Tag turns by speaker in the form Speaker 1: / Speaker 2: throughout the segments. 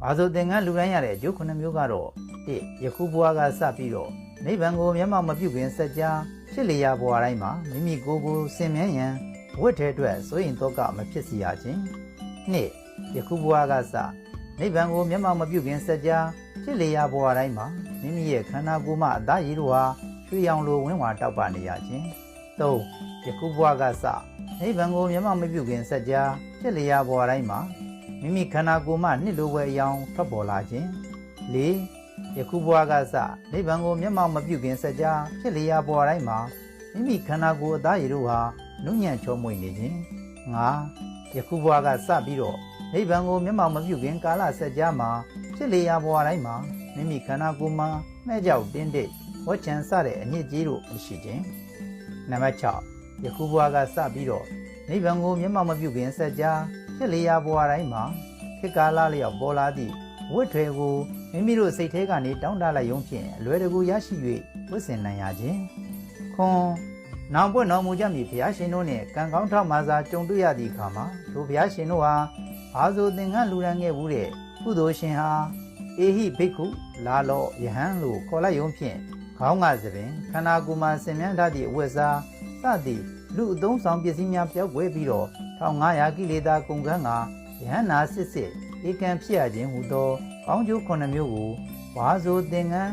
Speaker 1: ဘာလို့သင်္ကန်းလူတိုင်းရတဲ့အကျိုး9မျိုးကတော့1ယခုဘဝကစပြီးတော့နိဗ္ဗာန်ကိုမျက်မှောက်မပြုခင်စัจ जा ဖြစ်လျာဘဝတိုင်းမှာမိမိကိုယ်ကိုစင်မြန်းရန်ဝိတ္ထဲအတွက်စိုးရင်တော့ကမဖြစ်စီရခြင်း2ယခုဘဝကစနိဗ္ဗာန်ကိုမျက်မှောက်မပြုခင်စัจ जा ဖြစ်လျာဘဝတိုင်းမှာမိမိရဲ့ခန္ဓာကိုယ်မှအသားရည်တို့ဟာရွှေရောင်လိုဝင်းဝါတောက်ပနေရခြင်း3ယခုဘဝကစနိဗ္ဗာန်ကိုမျက်မှောက်မပြုခင်စัจ जा ဖြစ်လျာဘဝတိုင်းမှာမိမိခန္ဓာကိုယ်မှနှစ်လိုဝဲအယောင်ထွက်ပေါ်လာခြင်း4ယခုဘဝကစနိဗ္ဗာန်ကိုမျက်မှောက်မပြုခင်စัจ जा ဖြစ်လျာဘဝတိုင်းမှာမိမိခန္ဓာကိုယ်အသားရည်တို့ဟာနုညံ့ချောမွေ့နေခြင်း5ယခုဘဝကစပြီးတော့နိဗ္ဗာန်ကိုမျက်မှောက်မပြုခင်ကာလစัจ जा မှာဖြစ်လျာဘဝတိုင်းမှာမိမိခန္ဓာကိုယ်မှာမှဲ့ကြောက်တင်းတိတ်ဝတ်ချံစတဲ့အညစ်အကြေးတို့မရှိခြင်းနံပါတ်6ယခုဘဝကစပြီးတော့နိဗ္ဗာန်ကိုမျက်မှောက်မပြုခင်စัจ जा ဖြစ်လျာဘဝတိုင်းမှာခေတ်ကာလလျောက်ပေါ်လာသည့်ဝတ်ထွေကိုမိမိတို့စိတ်ထဲကနေတောင်းတလိုက်ရုံဖြင့်အလွယ်တကူရရှိ၍ဝတ်ဆင်နိုင်ရခြင်းခွန်နောင်ပွင့်တော်မူကြမည်ဘုရားရှင်တို့နှင့်ကံကောင်းထောက်မှသာကြုံတွေ့ရသည့်အခါမှာထိုဘုရားရှင်တို့ဟာဘာဆိုသင်္ကန်းလူရန်ခဲ့ဘူးတဲ့ကုသိုလ်ရှင်ဟာအေဟိဘိက္ခုလာလောယဟန်လို့ခေါ်လိုက်ရုံဖြင့်ခေါင်းကသပင်ခန္ဓာကိုယ်မှာဆင်မြန်းထားသည့်အဝတ်စားစသည့်လူအသုံးဆောင်ပစ္စည်းများပျောက်ကွယ်ပြီးတော့1500ကိလေသာကုန်ခန်းကယဟန္နာစစ်စစ်ဧကံဖြစ်ရခြင်းဟူသောကောင်းကျိုး9မျိုးကိုဘာဆိုသင်္ကန်း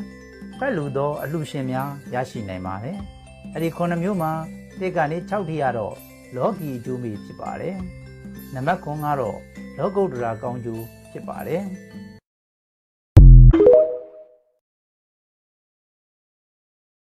Speaker 1: ဖက်လူသောအလှရှင်များရရှိနိုင်ပါတယ်။အဲဒီ9မျိုးမှာတစ်ကနေ6ထိရတော့လောကီအကျိုးမျိုးဖြစ်ပါတယ်။နံပါတ်9ကတော့လောကုတ္တရာကောင်းကျိုးဖြစ်ပါတယ်။